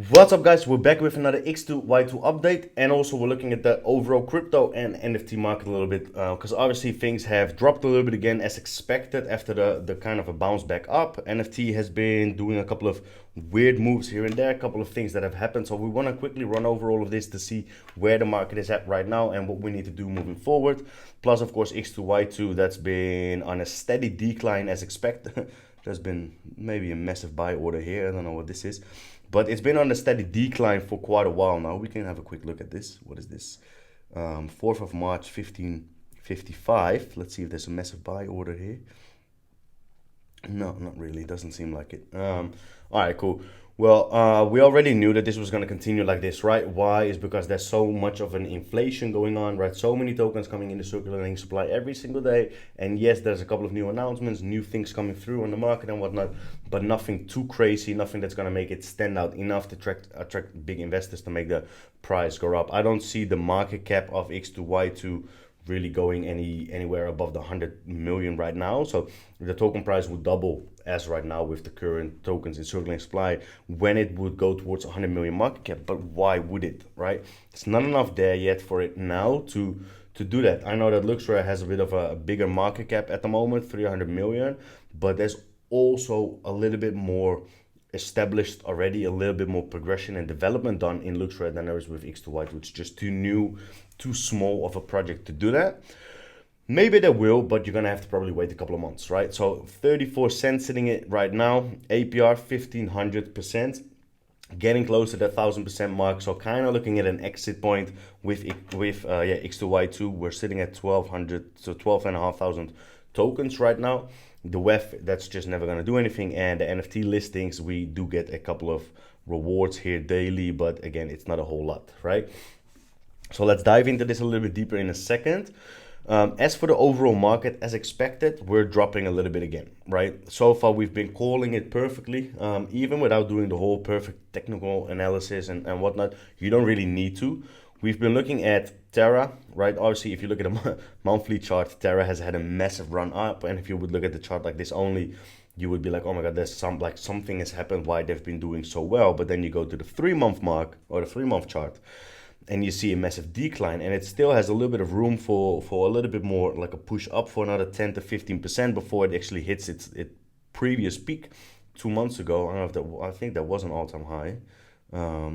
What's up, guys? We're back with another X2Y2 update, and also we're looking at the overall crypto and NFT market a little bit, because obviously things have dropped a little bit again as expected after the kind of a bounce back up. NFT has been doing a couple of weird moves here and there, a couple of things that have happened. So we want to quickly run over all of this to see where the market is at right now and what we need to do moving forward. Plus, of course, X2Y2 that's been on a steady decline as expected. There's been maybe a massive buy order here. I don't know what this is. But it's been on a steady decline for quite a while now. We can have a quick look at this. What is this? 4th of March, 1555. Let's see if there's a massive buy order here. No, not really. It doesn't seem like it. All right, cool. Well, we already knew that this was going to continue like this, right? Why? Is because there's so much of an inflation going on, right? So many tokens coming in the circulating supply every single day. And yes, there's a couple of new announcements, new things coming through on the market and whatnot, but nothing too crazy, nothing that's going to make it stand out enough to attract big investors to make the price go up. I don't see the market cap of X2Y2 really going anywhere above the 100 million right now. So the token price would double as right now with the current tokens in circulating supply when it would go towards 100 million market cap. But why would it, right? It's not enough there yet for it now to do that. I know that Luxor has a bit of a bigger market cap at the moment, 300 million, but there's also a little bit more established already, a little bit more progression and development done in Luxor than there is with X2Y2, which is just too new, too small of a project to do that. Maybe they will, but you're gonna have to probably wait a couple of months, right? So 34 cents sitting it right now, APR 1500%, getting close to that 1000% mark. So kind of looking at an exit point with X2Y2. We're sitting at 1200, so 12,500 tokens right now. The WEF, that's just never going to do anything. And the NFT listings, we do get a couple of rewards here daily, but again, it's not a whole lot, right? So let's dive into this a little bit deeper in a second. As for the overall market, as expected, we're dropping a little bit again, right? So far, we've been calling it perfectly, even without doing the whole perfect technical analysis and whatnot. You don't really need to. We've been looking at Terra, right? Obviously, if you look at a monthly chart, Terra has had a massive run up. And if you would look at the chart like this only, you would be like, oh my God, there's something has happened, why they've been doing so well. But then you go to the 3-month mark or the 3-month chart, and you see a massive decline, and it still has a little bit of room for a little bit more, like a push up for another 10 to 15% before it actually hits its previous peak 2 months ago. I don't know if that, I think that was an all-time high.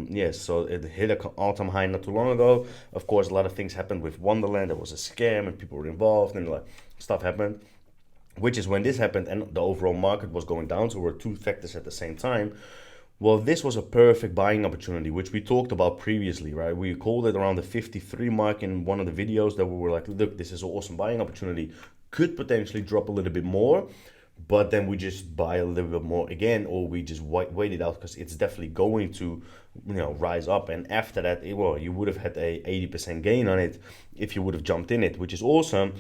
Yes, so it hit an all-time high not too long ago. Of course, a lot of things happened with Wonderland. There was a scam and people were involved and like stuff happened, which is when this happened and the overall market was going down. So we're two factors at the same time. Well, this was a perfect buying opportunity, which we talked about previously, right? We called it around the 53 mark in one of the videos that we were like, look, this is an awesome buying opportunity. Could potentially drop a little bit more, but then we just buy a little bit more again, or we just wait it out because it's definitely going to, rise up. And after that, well, you would have had a 80% gain on it if you would have jumped in it, which is awesome.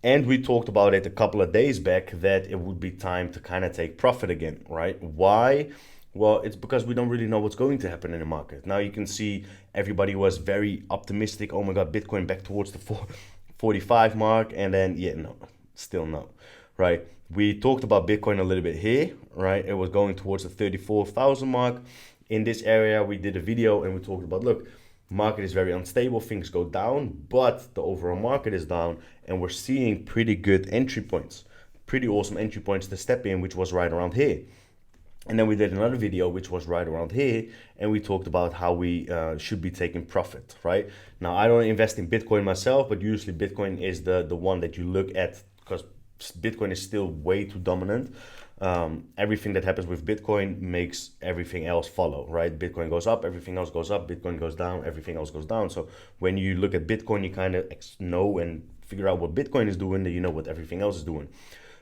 And we talked about it a couple of days back that it would be time to kind of take profit again, right? Why? Well, it's because we don't really know what's going to happen in the market. Now you can see everybody was very optimistic. Oh my God, Bitcoin back towards the 45 mark. And then, no, still no, right? We talked about Bitcoin a little bit here, right? It was going towards the 34,000 mark. In this area, we did a video and we talked about, look, market is very unstable, things go down, but the overall market is down and we're seeing pretty good entry points, pretty awesome entry points to step in, which was right around here. And then we did another video, which was right around here, and we talked about how we should be taking profit, right? Now, I don't invest in Bitcoin myself, but usually Bitcoin is the one that you look at because Bitcoin is still way too dominant. Everything that happens with Bitcoin makes everything else follow, right? Bitcoin goes up, everything else goes up. Bitcoin goes down, everything else goes down. So when you look at Bitcoin, you kind of know and figure out what Bitcoin is doing, then you know what everything else is doing.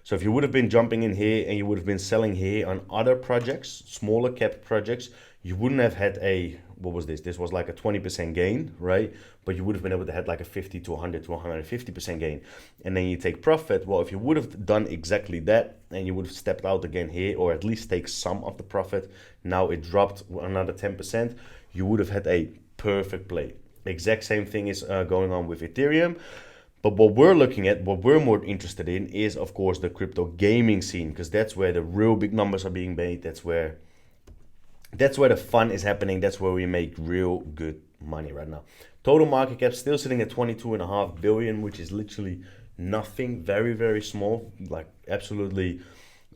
So if you would have been jumping in here and you would have been selling here on other projects, smaller cap projects, you wouldn't have had what was this? This was like a 20% gain, right? But you would have been able to have like a 50 to 100 to 150% gain. And then you take profit. Well, if you would have done exactly that and you would have stepped out again here, or at least take some of the profit, now it dropped another 10%, you would have had a perfect play. The exact same thing is going on with Ethereum. But what we're looking at, what we're more interested in is, of course, the crypto gaming scene, because that's where the real big numbers are being made. That's where That's where the fun is happening. That's where we make real good money right now. Total market cap still sitting at 22.5 billion, which is literally nothing. Very, very small. Like absolutely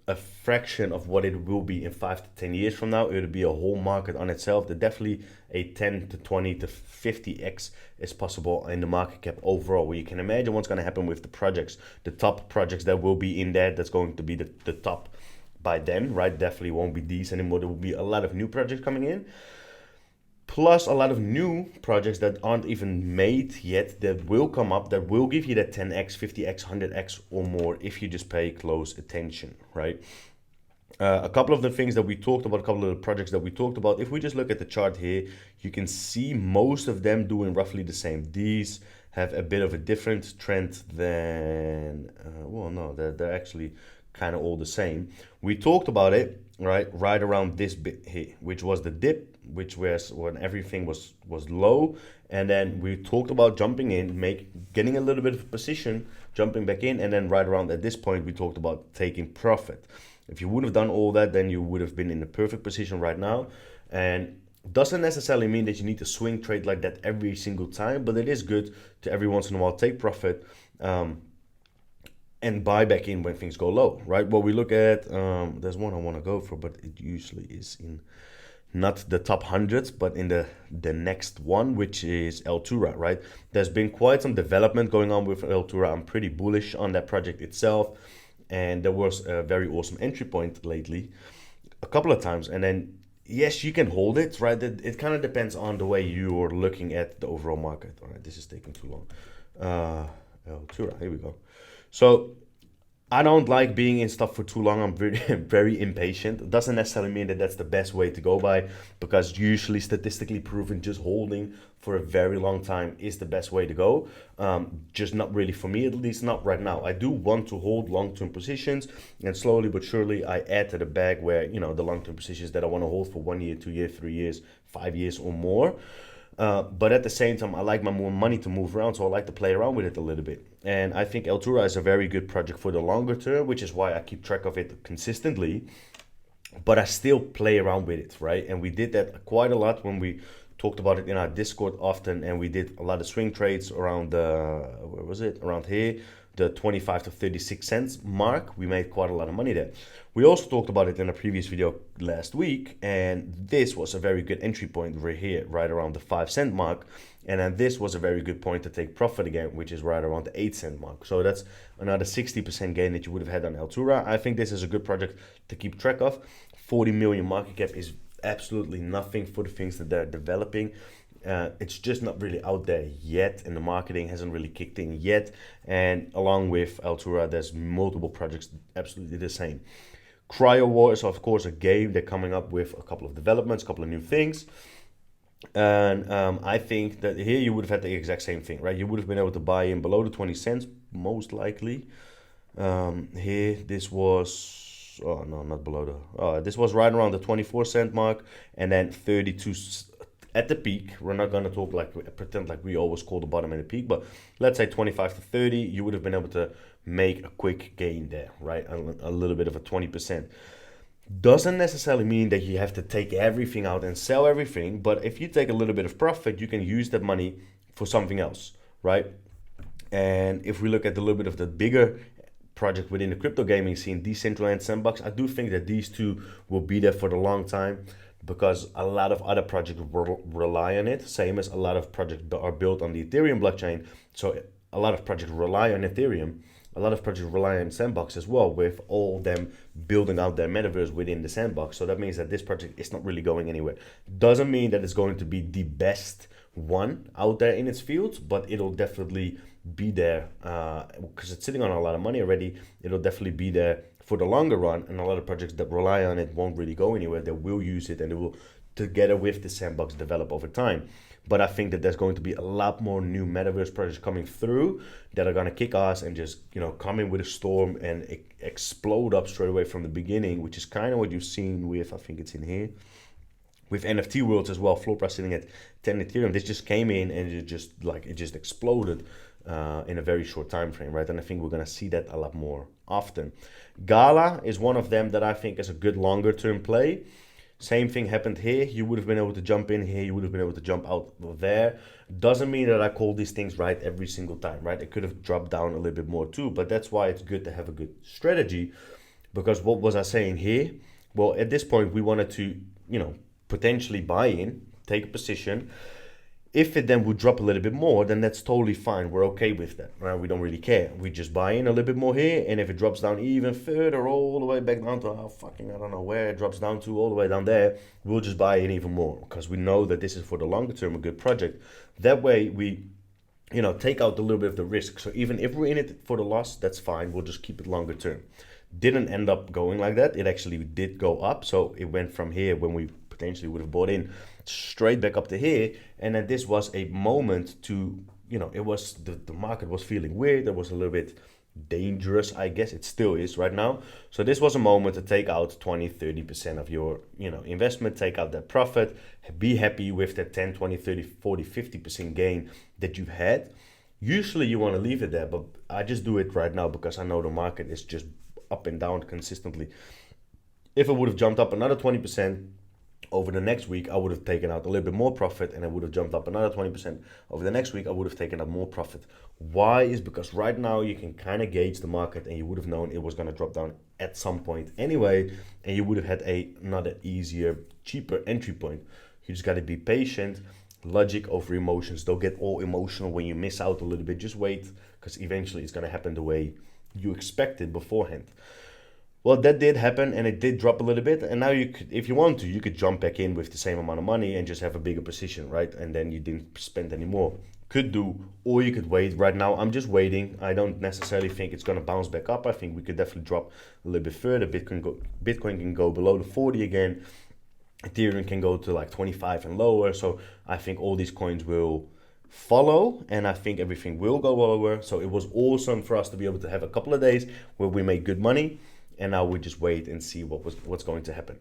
a fraction of what it will be in 5 to 10 years from now. It'll be a whole market on itself. That definitely a 10 to 20 to 50x is possible in the market cap overall. Where you can imagine what's going to happen with the projects, the top projects that will be in there. That's going to be the top by then, right? Definitely won't be these anymore. There will be a lot of new projects coming in, plus a lot of new projects that aren't even made yet that will come up, that will give you that 10x, 50x, 100x or more if you just pay close attention, right? A couple of the things that we talked about, a couple of the projects that we talked about, if we just look at the chart here, you can see most of them doing roughly the same. These have a bit of a different trend than, well, no, they're actually kind of all the same. We talked about it, right around this bit here, which was the dip, which was when everything was low. And then we talked about jumping in, getting a little bit of position, jumping back in, and then right around at this point, we talked about taking profit. If you would have done all that, then you would have been in the perfect position right now. And doesn't necessarily mean that you need to swing trade like that every single time, but it is good to every once in a while take profit and buy back in when things go low, right? Well, we look at, there's one I want to go for, but it usually is in not the top hundreds, but in the next one, which is Altura, right? There's been quite some development going on with Altura. I'm pretty bullish on that project itself. And there was a very awesome entry point lately, a couple of times. And then, yes, you can hold it, right? It kind of depends on the way you're looking at the overall market. All right, this is taking too long. Altura, here we go. So I don't like being in stuff for too long. I'm very, very impatient. It doesn't necessarily mean that that's the best way to go by, because usually statistically proven just holding for a very long time is the best way to go. Just not really for me, at least not right now. I do want to hold long-term positions, and slowly but surely I add to the bag where, you know, the long-term positions that I want to hold for 1 year, 2 years, 3 years, 5 years or more. But at the same time, I like my more money to move around, so I like to play around with it a little bit. And I think Altura is a very good project for the longer term, which is why I keep track of it consistently. But I still play around with it, right? And we did that quite a lot when we talked about it in our Discord often, and we did a lot of swing trades around where was it? Around here, the 25 to 36 cents mark. We made quite a lot of money there. We also talked about it in a previous video last week, and this was a very good entry point right here, right around the 5 cent mark. And then this was a very good point to take profit again, which is right around the 8 cent mark. So that's another 60% gain that you would have had on Altura. I think this is a good project to keep track of. 40 million market cap is absolutely nothing for the things that they're developing. It's just not really out there yet, and the marketing hasn't really kicked in yet. And along with Altura, there's multiple projects absolutely the same. Cryo War is of course a game. They're coming up with a couple of developments, a couple of new things. And I think that here you would have had the exact same thing, right? You would have been able to buy in below the 20 cents, most likely. Here, this was, oh no, not below this was right around the 24 cent mark, and then 32 at the peak. We're not going to talk pretend like we always call the bottom and the peak, but let's say 25 to 30, you would have been able to make a quick gain there, right? A little bit of a 20%. Doesn't necessarily mean that you have to take everything out and sell everything, but if you take a little bit of profit, you can use that money for something else, right? And if we look at a little bit of the bigger project within the crypto gaming scene, Decentralized Sandbox, I do think that these two will be there for the long time, because a lot of other projects rely on it, same as a lot of projects are built on the Ethereum blockchain. So a lot of projects rely on Ethereum. A lot of projects rely on Sandbox as well, with all of them building out their metaverse within the Sandbox. So that means that this project is not really going anywhere. Doesn't mean that it's going to be the best one out there in its field, but it'll definitely be there because it's sitting on a lot of money already. It'll definitely be there for the longer run, and a lot of projects that rely on it won't really go anywhere. They will use it, and they will, together with the Sandbox, develop over time. But I think that there's going to be a lot more new metaverse projects coming through that are going to kick ass and just, you know, come in with a storm and explode up straight away from the beginning, which is kind of what you've seen with, I think it's in here, with NFT worlds as well. Floorpro sitting at 10 Ethereum. This just came in and it just exploded in a very short time frame, right? And I think we're going to see that a lot more often. Gala is one of them that I think is a good longer term play. Same thing happened here. You would have been able to jump in here. You would have been able to jump out there. Doesn't mean that I call these things right every single time, right? It could have dropped down a little bit more too, but that's why it's good to have a good strategy. Because what was I saying here? Well, at this point, we wanted to, potentially buy in, take a position. If it then would drop a little bit more, then that's totally fine. We're okay with that, right? We don't really care. We just buy in a little bit more here, and if it drops down even further, all the way back down to, I don't know where it drops down to, all the way down there, we'll just buy in even more, because we know that this is for the longer term a good project. That way we, take out a little bit of the risk. So even if we're in it for the loss, that's fine. We'll just keep it longer term. Didn't end up going like that. It actually did go up. So it went from here, when we potentially would have bought in, straight back up to here. And then this was a moment to, it was, the market was feeling weird. It was a little bit dangerous, I guess. It still is right now. So this was a moment to take out 20-30% of your investment, take out that profit, be happy with that 10, 20, 30, 40, 50% gain that you've had. Usually you want to leave it there, but I just do it right now because I know the market is just up and down consistently. If it would have jumped up another 20% over the next week, I would have taken out a little bit more profit, and it would have jumped up another 20% over the next week. I would have taken out more profit. Why? Is because right now you can kind of gauge the market, and you would have known it was going to drop down at some point anyway, and you would have had another easier, cheaper entry point. You just got to be patient. Logic over emotions. Don't get all emotional when you miss out a little bit. Just wait, because eventually it's going to happen the way you expected beforehand. Well, that did happen, and it did drop a little bit. And now you could, if you want to, you could jump back in with the same amount of money and just have a bigger position, right? And then you didn't spend any more. Could do, or you could wait. Right now, I'm just waiting. I don't necessarily think it's going to bounce back up. I think we could definitely drop a little bit further. Bitcoin can go below the 40 again. Ethereum can go to like 25 and lower. So I think all these coins will follow, and I think everything will go lower. So it was awesome for us to be able to have a couple of days where we made good money. And now we just wait and see what's going to happen.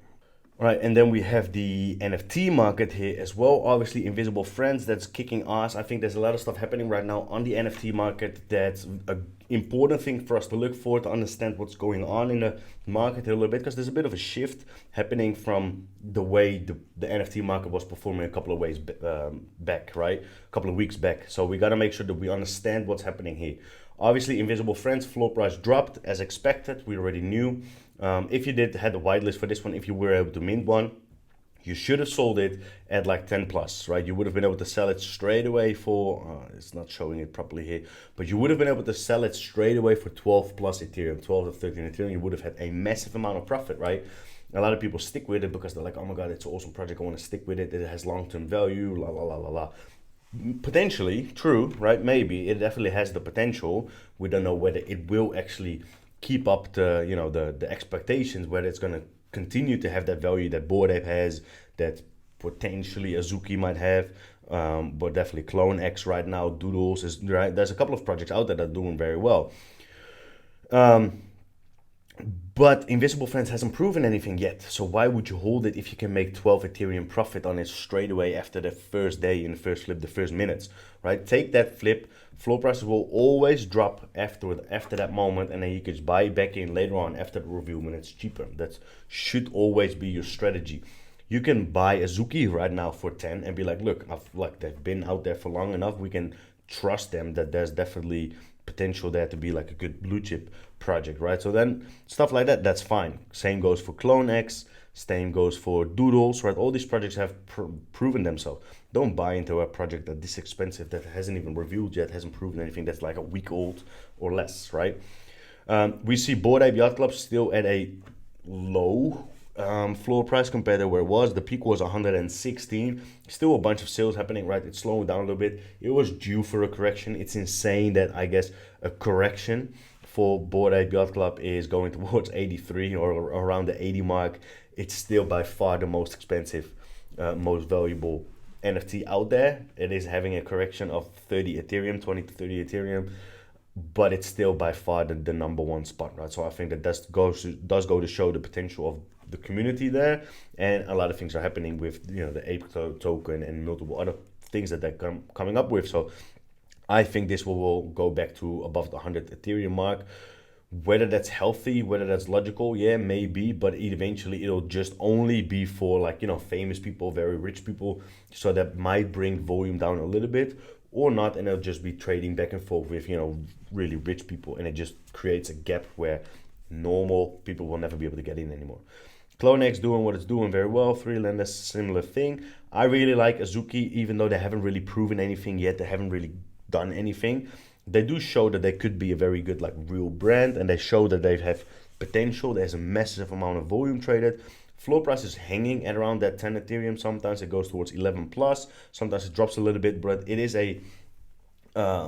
All right, and then we have the NFT market here as well. Obviously, Invisible Friends, that's kicking ass. I think there's a lot of stuff happening right now on the NFT market. That's an important thing for us to look for, to understand what's going on in the market a little bit, because there's a bit of a shift happening from the way the NFT market was performing a couple of ways back, right? A couple of weeks back. So we got to make sure that we understand what's happening here. Obviously, Invisible Friends floor price dropped as expected. We already knew. If you had the whitelist for this one, if you were able to mint one, you should have sold it at like 10 plus, right? You would have been able to sell it straight away for, it's not showing it properly here, but you would have been able to sell it straight away for 12 plus Ethereum, 12 or 13 Ethereum. You would have had a massive amount of profit, right? A lot of people stick with it because they're like, oh my God, it's an awesome project. I want to stick with it. It has long-term value, la, la, la, la, la. Potentially, true, right? Maybe it definitely has the potential. We don't know whether it will actually keep up the expectations, whether it's going to continue to have that value that Bored Ape has, that potentially Azuki might have, but definitely Clone X right now, Doodles is right. There's a couple of projects out there that are doing very well. But Invisible Friends hasn't proven anything yet. So why would you hold it if you can make 12 Ethereum profit on it straight away after the first day, in the first flip, the first minutes, right? Take that flip. Floor prices will always drop after that moment, and then you can just buy back in later on after the review when it's cheaper. That should always be your strategy. You can buy Azuki right now for 10 and be like, look, they've been out there for long enough. We can trust them that there's definitely potential there to be like a good blue chip project, right? So then stuff like that, that's fine. Same goes for Clone X, same goes for Doodles, right? All these projects have proven themselves. Don't buy into a project that's this expensive, that hasn't even reviewed yet, hasn't proven anything, that's like a week old or less, right? We see Bored Ape Yacht Club still at a low floor price compared to where it was. The peak was 116. Still a bunch of sales happening, right? It's slowing down a little bit. It was due for a correction. It's insane that I guess a correction for Bored Ape Yacht Club is going towards 83 or around the 80 mark. It's still by far the most expensive, most valuable NFT out there. It is having a correction of 30 Ethereum, 20 to 30 Ethereum, but it's still by far the number one spot, right? So I think that does go to show the potential of the community there, and a lot of things are happening with the Ape token and multiple other things that they're coming up with. So I think this will go back to above the 100 Ethereum mark. Whether that's healthy, whether that's logical, yeah, maybe, but eventually it'll just only be for like, famous people, very rich people. So that might bring volume down a little bit or not, and it'll just be trading back and forth with, really rich people, and it just creates a gap where normal people will never be able to get in anymore. CloneX doing what it's doing very well. Freelander, similar thing. I really like Azuki, even though they haven't really proven anything yet. They haven't really done anything. They do show that they could be a very good, like, real brand, and they show that they have potential. There's a massive amount of volume traded. Floor price is hanging at around that 10 Ethereum. Sometimes it goes towards 11 plus. Sometimes it drops a little bit, but it is a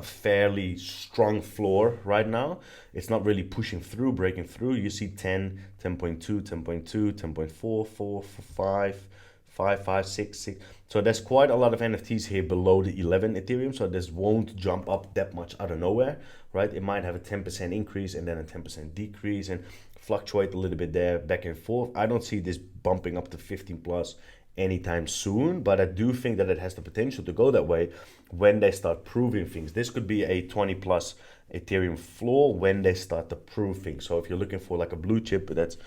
fairly strong floor right now. It's not really pushing through, breaking through. You see 10, 10.2, 10.2, 10.4, 4, 5, 5, 5, 6, 6. So there's quite a lot of NFTs here below the 11 Ethereum. So this won't jump up that much out of nowhere, right? It might have a 10% increase and then a 10% decrease and fluctuate a little bit there back and forth. I don't see this bumping up to 15 plus anytime soon, but I do think that it has the potential to go that way when they start proving things. This could be a 20 plus Ethereum floor when they start to prove things. So if you're looking for like a blue chip that's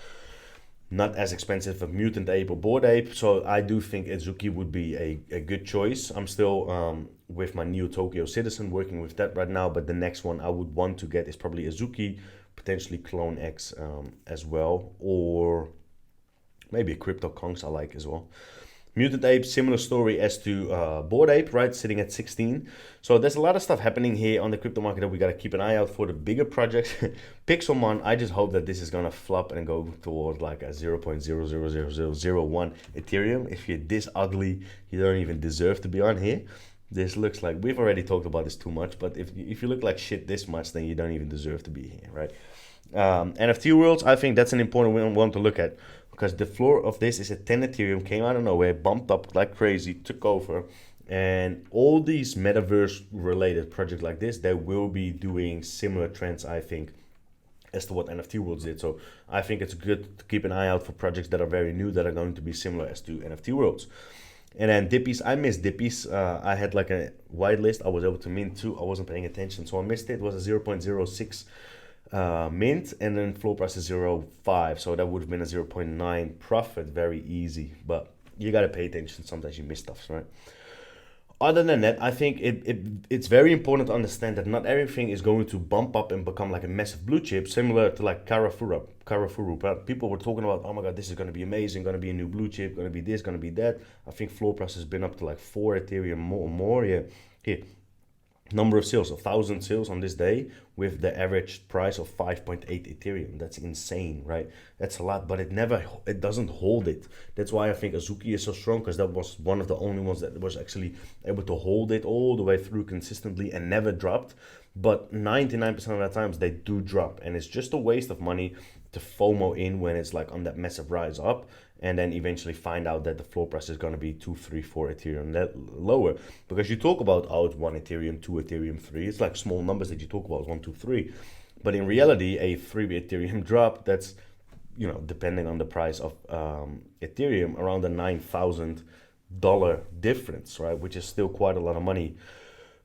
not as expensive as Mutant Ape or Bored Ape, so I do think Azuki would be a good choice. I'm still with my Neo Tokyo Citizen working with that right now, but the next one I would want to get is probably Azuki, potentially CloneX as well, or maybe a Crypto Kongs I like as well. Mutant Ape, similar story as to Bored Ape, right? Sitting at 16. So there's a lot of stuff happening here on the crypto market that we got to keep an eye out for. The bigger projects. Pixelmon, I just hope that this is going to flop and go towards like a 0.000001 Ethereum. If you're this ugly, you don't even deserve to be on here. This looks like, we've already talked about this too much, but if you look like shit this much, then you don't even deserve to be here, right? NFT worlds, I think that's an important one to look at, because the floor of this is at 10 Ethereum, came out of nowhere, bumped up like crazy, took over, and all these metaverse related projects like this, they will be doing similar trends, I think, as to what NFT worlds did. So I think it's good to keep an eye out for projects that are very new that are going to be similar as to NFT worlds. And then Dippies, I missed Dippies. I had like a whitelist. I was able to mint too. I wasn't paying attention, so I missed it. It was a 0.06 mint, and then floor price is 0.5, so that would have been a 0.9 profit. Very easy, but you got to pay attention. Sometimes you miss stuff, right? Other than that, I think it's very important to understand that not everything is going to bump up and become like a massive blue chip, similar to like Karafuru. People were talking about, oh my god, this is going to be amazing, going to be a new blue chip, going to be this, going to be that. I think floor price has been up to like 4 Ethereum more. Yeah, here. Number of sales, 1,000 sales on this day with the average price of 5.8 Ethereum. That's insane, right? That's a lot, but it doesn't hold it. That's why I think Azuki is so strong, because that was one of the only ones that was actually able to hold it all the way through consistently and never dropped. But 99% of the times they do drop, and it's just a waste of money to FOMO in when it's like on that massive rise up, and then eventually find out that the floor price is going to be 2, 3, 4 Ethereum lower. Because you talk about, oh, it's 1 Ethereum, 2 Ethereum, 3. It's like small numbers that you talk about, 1, 2, 3. But in reality, a 3 Ethereum drop, that's, depending on the price of Ethereum, around the $9,000 difference, right? Which is still quite a lot of money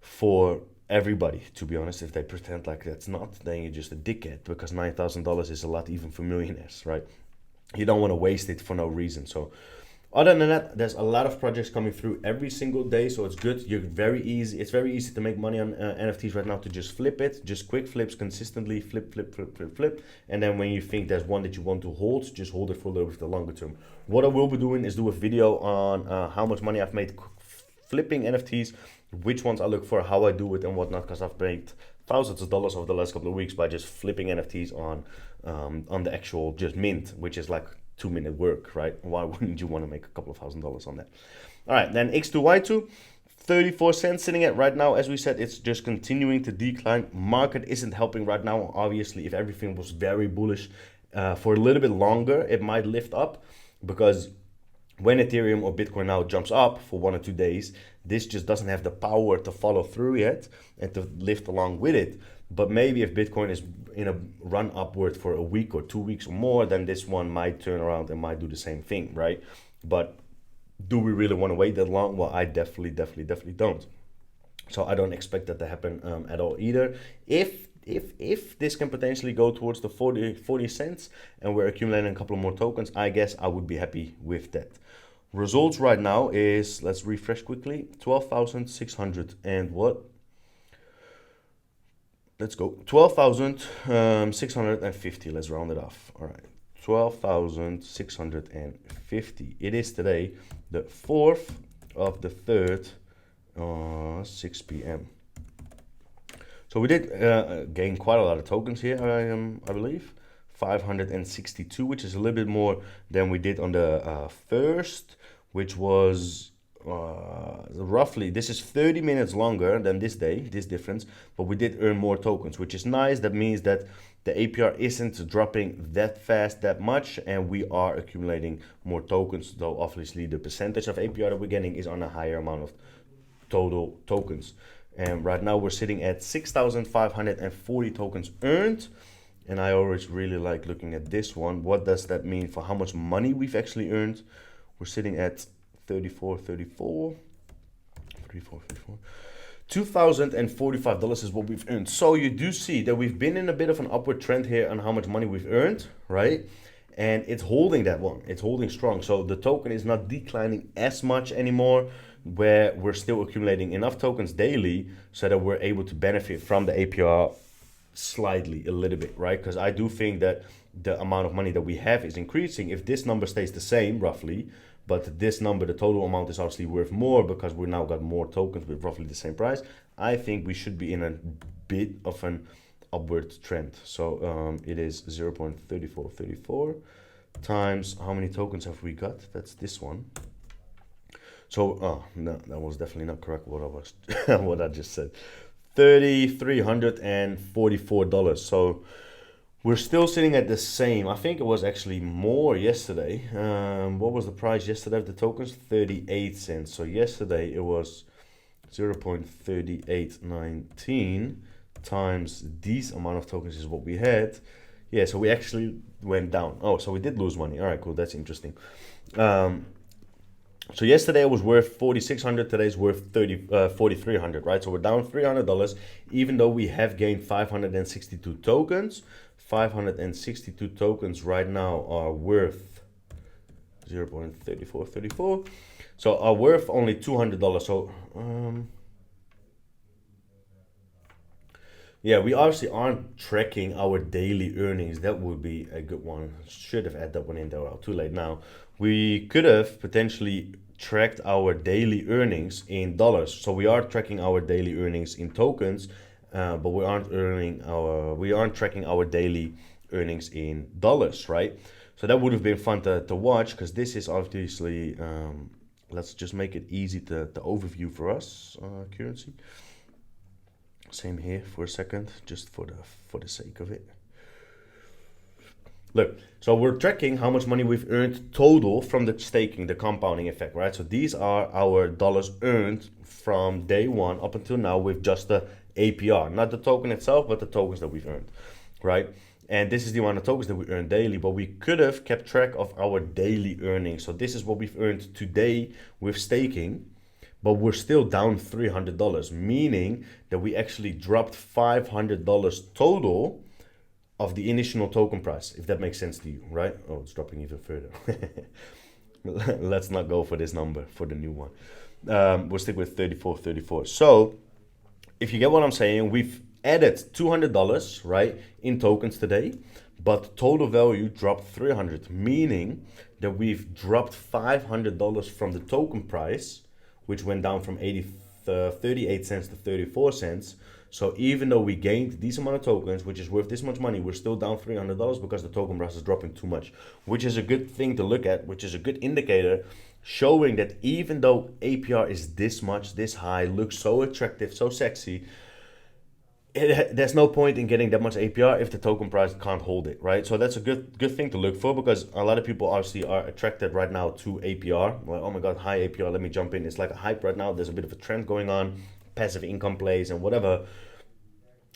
for everybody, to be honest. If they pretend like that's not, then you're just a dickhead, because $9,000 is a lot even for millionaires, right? You don't want to waste it for no reason. So other than that, there's a lot of projects coming through every single day, so it's good. It's very easy to make money on NFTs right now, to just flip it, just quick flips consistently, flip, and then when you think there's one that you want to hold, just hold it for a little bit the longer term. What I will be doing is do a video on how much money I've made flipping NFTs, which ones I look for, how I do it and whatnot, because I've made thousands of dollars over the last couple of weeks by just flipping NFTs on the actual just mint, which is like 2-minute work, right? Why wouldn't you want to make a couple of $1,000s on that? All right, then X2Y2, 34 cents sitting at right now. As we said, it's just continuing to decline. Market isn't helping right now. Obviously, if everything was very bullish for a little bit longer, it might lift up, because when Ethereum or Bitcoin now jumps up for 1 or 2 days, this just doesn't have the power to follow through yet and to lift along with it. But maybe if Bitcoin is in a run upward for a week or 2 weeks or more, then this one might turn around and might do the same thing, right? But do we really want to wait that long? Well, I definitely don't. So I don't expect that to happen at all either. If if this can potentially go towards the 40 cents and we're accumulating a couple more tokens, I guess I would be happy with that. Results right now is, let's refresh quickly, 12,600 and what? Let's go, 12,650, let's round it off. All right, 12,650. It is today, the 4th of the 3rd, 6 p.m. So we did gain quite a lot of tokens here, I believe. 562, which is a little bit more than we did on the first, which was roughly, this is 30 minutes longer than this day, this difference, but we did earn more tokens, which is nice. That means that the APR isn't dropping that fast, that much, and we are accumulating more tokens, though obviously the percentage of APR that we're getting is on a higher amount of total tokens. And right now we're sitting at 6,540 tokens earned. And I always really like looking at this one. What does that mean for how much money we've actually earned? We're sitting at $2,045 is what we've earned. So you do see that we've been in a bit of an upward trend here on how much money we've earned, right? And it's holding that one. It's holding strong. So the token is not declining as much anymore, where we're still accumulating enough tokens daily so that we're able to benefit from the APR slightly, a little bit, right? Because I do think that the amount of money that we have is increasing. If this number stays the same roughly, but this number, the total amount, is obviously worth more because we now got more tokens with roughly the same price, I think we should be in a bit of an upward trend. So it is 0.3434 times how many tokens have we got? That's this one. So no, that was definitely not correct what I was what I just said. $3,344. So we're still sitting at the same. I think it was actually more yesterday. What was the price yesterday of the tokens? 38 cents. So yesterday it was 0.3819 times these amount of tokens is what we had. Yeah, so we actually went down. Oh, so we did lose money. All right, cool. That's interesting. So yesterday it was worth 4,600. Today's worth 4,300, right? So we're down $300, even though we have gained 562 tokens. 562 tokens right now are worth 0.3434. So are worth only $200. So yeah, we obviously aren't tracking our daily earnings. That would be a good one. Should have added that one in there. Well, too late now. We could have potentially tracked our daily earnings in dollars. So we are tracking our daily earnings in tokens, but we aren't tracking our daily earnings in dollars, right? So that would have been fun to watch, because this is obviously, let's just make it easy to overview for us, currency. Same here for a second, just for the sake of it. Look, so we're tracking how much money we've earned total from the staking, the compounding effect, right? So these are our dollars earned from day one up until now with just the APR, not the token itself, but the tokens that we've earned, right? And this is the amount of tokens that we earn daily, but we could have kept track of our daily earnings. So this is what we've earned today with staking, but we're still down $300, meaning that we actually dropped $500 total of the initial token price, if that makes sense to you, right? Oh, it's dropping even further. Let's not go for this number for the new one. We'll stick with 34.34. So if you get what I'm saying, we've added $200, right, in tokens today, but total value dropped $300, meaning that we've dropped $500 from the token price, which went down from 38 cents to 34 cents. So even though we gained this amount of tokens, which is worth this much money, we're still down $300 because the token price is dropping too much, which is a good thing to look at, which is a good indicator showing that even though APR is this much, this high, looks so attractive, so sexy, there's no point in getting that much APR if the token price can't hold it, right? So that's a good thing to look for, because a lot of people obviously are attracted right now to APR. Like, oh my God, high APR, let me jump in. It's like a hype right now. There's a bit of a trend going on, passive income plays and whatever.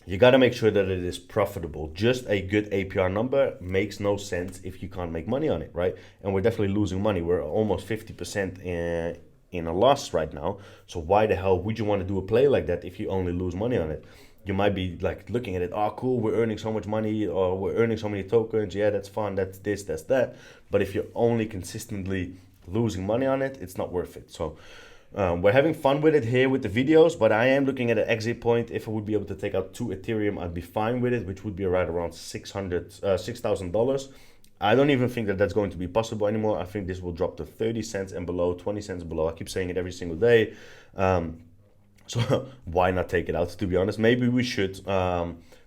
You got to make sure that it is profitable. Just a good APR number makes no sense if you can't make money on it, right? And we're definitely losing money. We're almost 50% in a loss right now. So why the hell would you want to do a play like that if you only lose money on it? you might be like looking at it, oh cool, we're earning so much money, or we're earning so many tokens, yeah, that's fun, that's this, that's that. But if you're only consistently losing money on it, it's not worth it. So we're having fun with it here with the videos, but I am looking at an exit point. If I would be able to take out 2 Ethereum, I'd be fine with it, which would be right around $6,000. I don't even think that that's going to be possible anymore. I think this will drop to 30 cents and below, 20 cents below. I keep saying it every single day. So why not take it out, to be honest? Maybe we should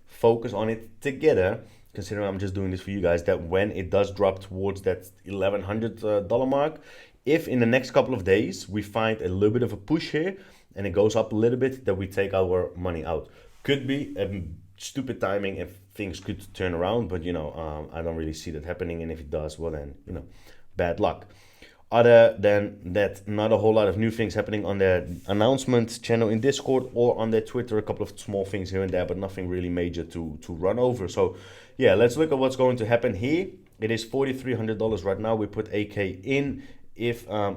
focus on it together, considering I'm just doing this for you guys, that when it does drop towards that $1,100 mark, if in the next couple of days we find a little bit of a push here and it goes up a little bit, that we take our money out. Could be stupid timing if things could turn around, but you know, I don't really see that happening. And if it does, well then, you know, bad luck. Other than that, not a whole lot of new things happening on their announcement channel in Discord or on their Twitter. A couple of small things here and there, but nothing really major to run over. So yeah, let's look at what's going to happen here. It is $4,300 right now. We put AK in. If I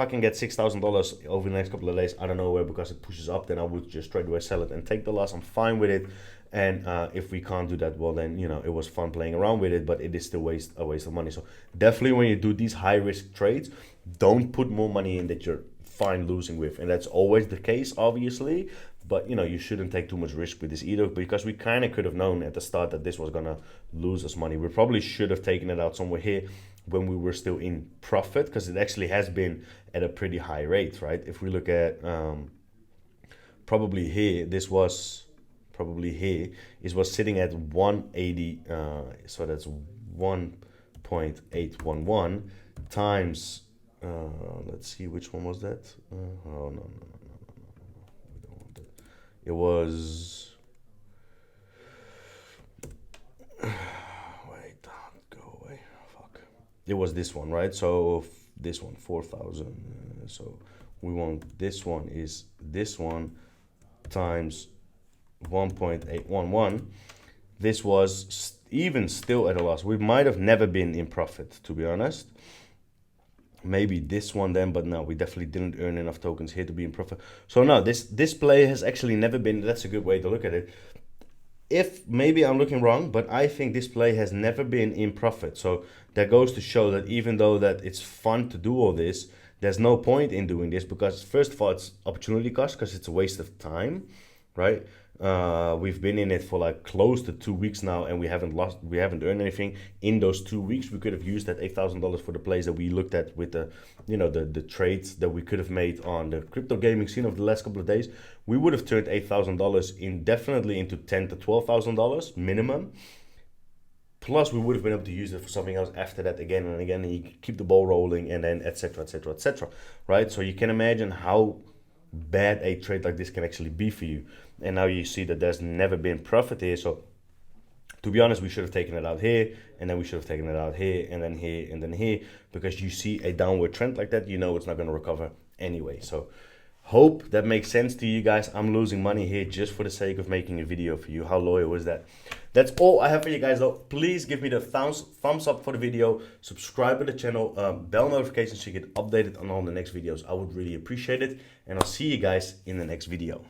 can get $6,000 over the next couple of days, I don't know where, because it pushes up, then I would just straight away sell it and take the loss. I'm fine with it. And if we can't do that, well then, you know, it was fun playing around with it, but it is still a waste of money. So definitely when you do these high risk trades, don't put more money in that you're fine losing with. And that's always the case, obviously. But, you know, you shouldn't take too much risk with this either, because we kind of could have known at the start that this was going to lose us money. We probably should have taken it out somewhere here when we were still in profit, because it actually has been at a pretty high rate, right? If we look at probably here, it was sitting at 180, so that's 1.811 times, let's see, which one was that? Oh, no, we don't want that. It was, wait, go away, fuck. It was this one, right? So this one, 4,000, so we want, this one is this one times 1.811. This was even still at a loss. We might have never been in profit, to be honest. Maybe this one then, but no, we definitely didn't earn enough tokens here to be in profit. So no, this play has actually never been, that's a good way to look at it. If maybe I'm looking wrong, but I think this play has never been in profit. So that goes to show that even though that it's fun to do all this, there's no point in doing this, because first of all, it's opportunity cost, because it's a waste of time, right? We've been in it for like close to 2 weeks now, and we haven't earned anything in those 2 weeks. We could have used that $8,000 for the plays that we looked at with the, you know, the trades that we could have made on the crypto gaming scene over the last couple of days. We would have turned $8,000 definitely into $10,000 to $12,000 minimum. Plus, we would have been able to use it for something else after that again and again, and you keep the ball rolling, and then etc., etc., etc., right? So you can imagine how bad a trade like this can actually be for you. And now you see that there's never been profit here. So to be honest, we should have taken it out here, and then we should have taken it out here, and then here, and then here, because you see a downward trend like that, you know it's not going to recover anyway. So hope that makes sense to you guys. I'm losing money here just for the sake of making a video for you. How loyal is that? That's all I have for you guys though. Please give me the thumbs up for the video, subscribe to the channel, bell notifications so you get updated on all the next videos. I would really appreciate it, and I'll see you guys in the next video.